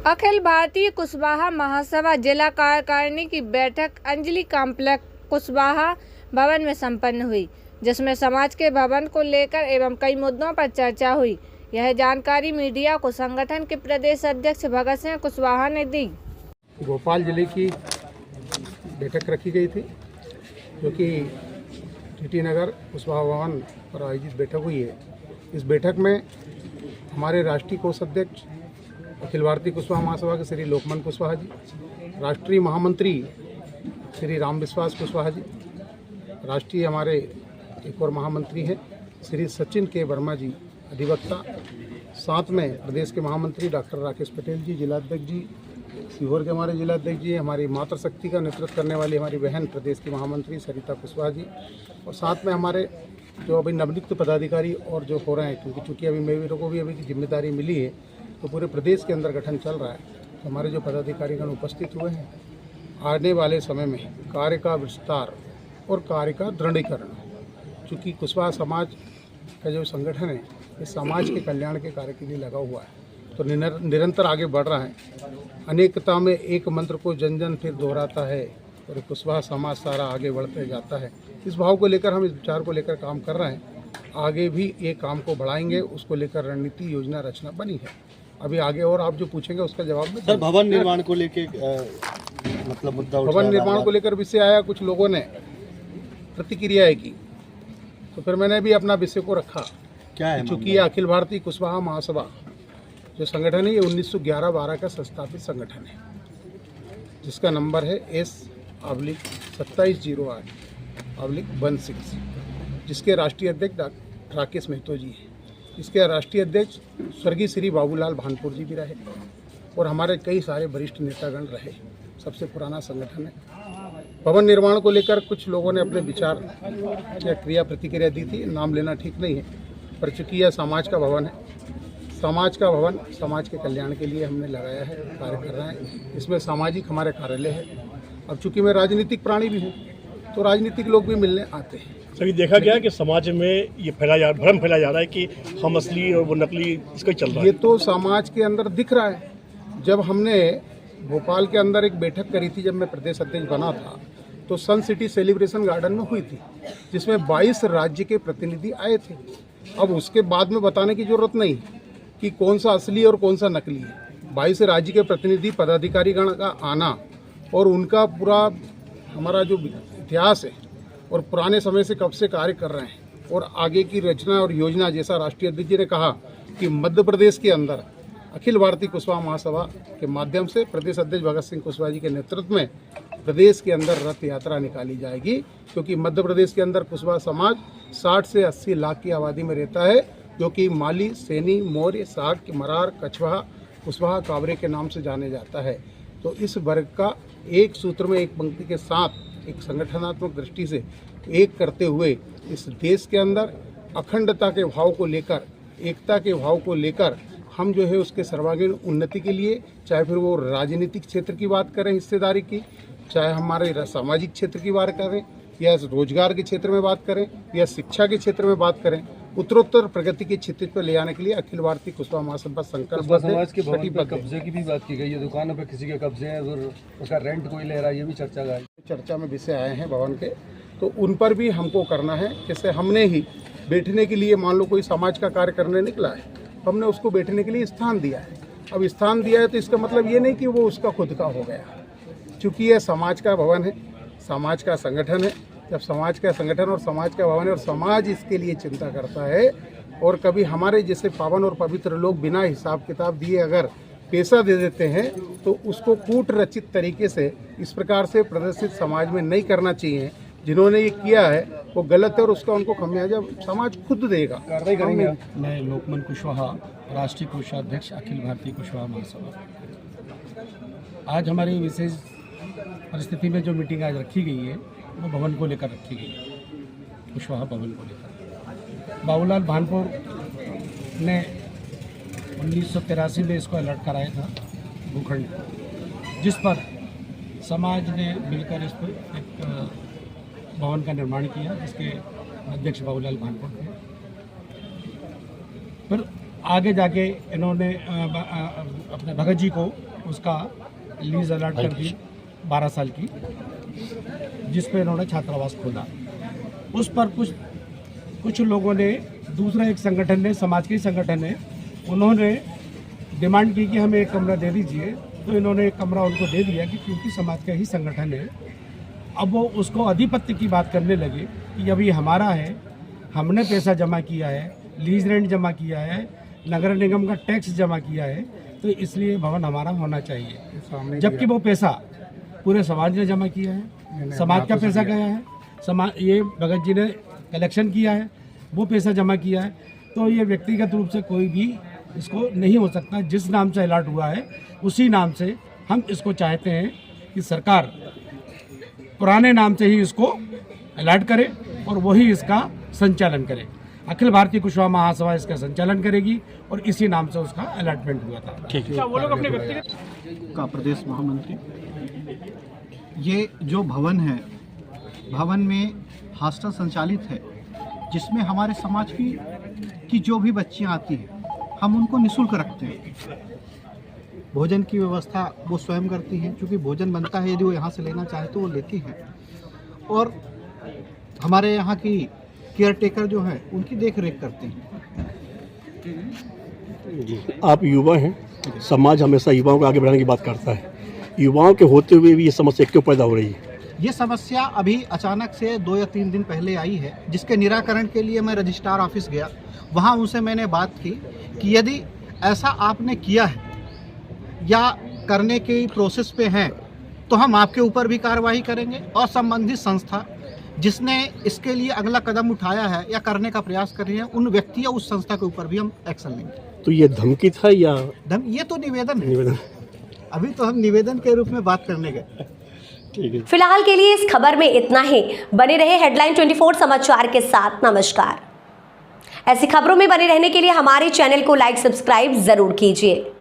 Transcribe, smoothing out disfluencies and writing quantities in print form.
अखिल भारतीय कुशवाहा महासभा जिला कार्यकारिणी की बैठक अंजलि कॉम्प्लेक्स कुशवाहा भवन में संपन्न हुई, जिसमें समाज के भवन को लेकर एवं कई मुद्दों पर चर्चा हुई। यह जानकारी मीडिया को संगठन के प्रदेश अध्यक्ष भगत सिंह कुशवाहा ने दी। भोपाल जिले की बैठक रखी गई थी, जो कि टीटी नगर कुशवाहा भवन पर आयोजित बैठक हुई है। इस बैठक में हमारे राष्ट्रीय कोषाध्यक्ष अखिल भारतीय कुशवाहा महासभा के श्री लोकमन कुशवाहा जी, राष्ट्रीय महामंत्री श्री राम विश्वास कुशवाहा जी, राष्ट्रीय हमारे एक और महामंत्री हैं श्री सचिन के वर्मा जी अधिवक्ता, साथ में प्रदेश के महामंत्री डॉक्टर राकेश पटेल जी, जिलाध्यक्ष जी, सीहोर के हमारे जिलाध्यक्ष जी, हमारी मातृशक्ति का नेतृत्व करने वाली हमारी बहन प्रदेश की महामंत्री सरिता कुशवाहा जी, और साथ में हमारे जो अभी नवनियुक्त पदाधिकारी और जो हो रहे हैं, क्योंकि अभी मेरे को भी अभी की जिम्मेदारी मिली है, तो पूरे प्रदेश के अंदर गठन चल रहा है। तो हमारे जो पदाधिकारीगण उपस्थित हुए हैं, आने वाले समय में कार्य का विस्तार और कार्य का दृढ़ीकरण, चूँकि कुशवाहा समाज का जो संगठन है इस समाज के कल्याण के कार्य के लिए लगा हुआ है, तो निरंतर आगे बढ़ रहा है। अनेकता में एक मंत्र को जन जन फिर दोहराता है और कुशवाहा समाज सारा आगे बढ़ते जाता है। इस भाव को लेकर हम इस विचार को लेकर काम कर रहे हैं। आगे भी ये काम को बढ़ाएंगे, उसको लेकर रणनीति योजना रचना बनी है। अभी आगे और आप जो पूछेंगे उसका जवाब में सर, भवन निर्माण को लेकर मतलब मुद्दा उठा, भवन निर्माण को लेकर विषय आया, कुछ लोगों ने प्रतिक्रियाएं की, तो फिर मैंने भी अपना विषय को रखा। क्या है? चूँकि ये अखिल भारतीय कुशवाहा महासभा जो संगठन है, ये 1911-12 का संस्थापित संगठन है, जिसका नंबर है S/2708/16, जिसके राष्ट्रीय अध्यक्ष डॉक्टर राकेश महतो जी हैं। इसके राष्ट्रीय अध्यक्ष स्वर्गीय श्री बाबूलाल भानपुर जी भी रहे, और हमारे कई सारे वरिष्ठ नेतागण रहे। सबसे पुराना संगठन है। भवन निर्माण को लेकर कुछ लोगों ने अपने विचार या क्रिया प्रतिक्रिया दी थी, नाम लेना ठीक नहीं है, पर चूँकि यह समाज का भवन है, समाज का भवन समाज के कल्याण के लिए हमने लगाया है, कार्य कर रहे हैं। इसमें सामाजिक हमारे कार्यालय है। अब चूँकि मैं राजनीतिक प्राणी भी हूँ, तो राजनीतिक लोग भी मिलने आते हैं। सभी देखा गया कि समाज में ये भ्रम फैलाया जा रहा है कि हम असली और वो नकली इसका चल रहा है। ये तो समाज के अंदर दिख रहा है। जब हमने भोपाल के अंदर एक बैठक करी थी, जब मैं प्रदेश अध्यक्ष बना था, तो सन सिटी सेलिब्रेशन गार्डन में हुई थी, जिसमें 22 राज्य के प्रतिनिधि आए थे। अब उसके बाद में बताने की जरूरत नहीं कि कौन सा असली और कौन सा नकली है। 22 राज्य के प्रतिनिधि पदाधिकारीगण का आना और उनका पूरा हमारा जो इतिहास है और पुराने समय से कब से कार्य कर रहे हैं और आगे की रचना और योजना, जैसा राष्ट्रीय अध्यक्ष जी ने कहा कि मध्य प्रदेश के अंदर अखिल भारतीय कुशवाहा महासभा के माध्यम से प्रदेश अध्यक्ष भगत सिंह कुशवाहा जी के नेतृत्व में प्रदेश के अंदर रथ यात्रा निकाली जाएगी, क्योंकि मध्य प्रदेश के अंदर कुशवाहा समाज 60 से 80 लाख की आबादी में रहता है, जो कि माली, सैनी, मौर्य, साग, मरार, कछवाहा, कुशवाहा, काबरे के नाम से जाने जाता है। तो इस वर्ग का एक सूत्र में, एक पंक्ति के साथ, एक संगठनात्मक दृष्टि से एक करते हुए इस देश के अंदर अखंडता के भाव को लेकर, एकता के भाव को लेकर हम जो है उसके सर्वांगीण उन्नति के लिए, चाहे फिर वो राजनीतिक क्षेत्र की बात करें हिस्सेदारी की, चाहे हमारे सामाजिक क्षेत्र की बात करें, या रोजगार के क्षेत्र में बात करें, या शिक्षा के क्षेत्र में बात करें, उत्तरोत्तर प्रगति के क्षेत्र पर ले आने के लिए अखिल भारतीय कुशवाहा महासभा संकल्प समाज के भवन पर कब्जे की भी बात की गई है। दुकानों पर किसी के कब्जे हैं और उसका रेंट कोई ले रहा है, ये भी चर्चा में विषय आए हैं भवन के, तो उन पर भी हमको करना है। जैसे हमने ही बैठने के लिए, मान लो कोई समाज का कार्य करने निकला है, हमने उसको बैठने के लिए स्थान दिया है। अब स्थान दिया है तो इसका मतलब ये नहीं कि वो उसका खुद का हो गया, क्योंकि यह समाज का भवन है, समाज का संगठन है। जब समाज का संगठन और समाज का भवन है और समाज इसके लिए चिंता करता है, और कभी हमारे जैसे पावन और पवित्र लोग बिना हिसाब किताब दिए अगर पैसा दे देते हैं, तो उसको कूट रचित तरीके से इस प्रकार से प्रदर्शित समाज में नहीं करना चाहिए। जिन्होंने ये किया है वो गलत है, और उसका उनको खमियाजा समाज खुद देगा, कार्रवाई करेंगे। मैं लोकमन कुशवाहा, राष्ट्रीय कोषाध्यक्ष अखिल भारतीय कुशवाहा महासभा। आज हमारी विशेष परिस्थिति में जो मीटिंग आज रखी गई है वो भवन को लेकर रखी गई है, कुशवाहा भवन को लेकर। बाबूलाल भानपुर ने 1983 में इसको अलर्ट कराया था, भूखंड, जिस पर समाज ने मिलकर इस पर एक भवन का निर्माण किया, जिसके अध्यक्ष बाबूलाल भानपुर थे। फिर आगे जाके इन्होंने अपने भगत जी को उसका लीज अलॉट कर दी 12 साल की, जिस पे इन्होंने छात्रावास खोला। उस पर कुछ लोगों ने, दूसरा एक संगठन ने, समाज के संगठन ने, उन्होंने डिमांड की कि हमें एक कमरा दे दीजिए। तो इन्होंने एक कमरा उनको दे दिया कि क्योंकि समाज का ही संगठन है। अब वो उसको अधिपत्य की बात करने लगे कि अभी हमारा है, हमने पैसा जमा किया है, लीज रेंट जमा किया है, नगर निगम का टैक्स जमा किया है, तो इसलिए भवन हमारा होना चाहिए। जबकि वो पैसा पूरे समाज ने जमा किया है, समाज का पैसा गया है, ये भगत जी ने कलेक्शन किया है, वो पैसा जमा किया है। तो ये व्यक्तिगत रूप से कोई भी इसको नहीं हो सकता। जिस नाम से अलॉट हुआ है उसी नाम से हम इसको चाहते हैं कि सरकार पुराने नाम से ही इसको अलॉट करे और वही इसका संचालन करे। अखिल भारतीय कुशवाहा महासभा इसका संचालन करेगी और इसी नाम से उसका अलॉटमेंट हुआ था। का प्रदेश महामंत्री, ये जो भवन है, भवन में हॉस्टल संचालित है, जिसमें हमारे समाज की जो भी बच्चियां आती हैं, हम उनको निःशुल्क रखते हैं। भोजन की व्यवस्था वो स्वयं करती हैं, क्योंकि भोजन बनता है, यदि वो यहाँ से लेना चाहे तो वो लेती हैं। और हमारे यहाँ की केयर टेकर जो है उनकी देख रेख करते हैं। जी, आप युवा हैं, समाज हमेशा युवाओं को आगे बढ़ाने की बात करता है। युवाओं के होते हुए भी ये समस्या क्यों पैदा हो रही है? ये समस्या अभी अचानक से 2 या 3 दिन पहले आई है, जिसके निराकरण के लिए मैं रजिस्ट्रार ऑफिस गया। वहाँ उनसे मैंने बात की कि यदि ऐसा आपने किया है या करने की प्रोसेस पे हैं तो हम आपके ऊपर भी कार्रवाई करेंगे और संबंधित संस्था जिसने इसके लिए अगला कदम उठाया है या करने का प्रयास कर रही है, उन व्यक्ति या उस संस्था के ऊपर भी हम एक्शन लेंगे। तो ये धमकी था या ये तो निवेदन है। अभी तो हम निवेदन के रूप में बात करने गए। ठीक है। फिलहाल के लिए इस खबर में इतना ही। बने रहे हेडलाइन 24 समाचार के साथ। नमस्कार। ऐसी खबरों में बने रहने के लिए हमारे चैनल को लाइक, सब्सक्राइब जरूर कीजिए।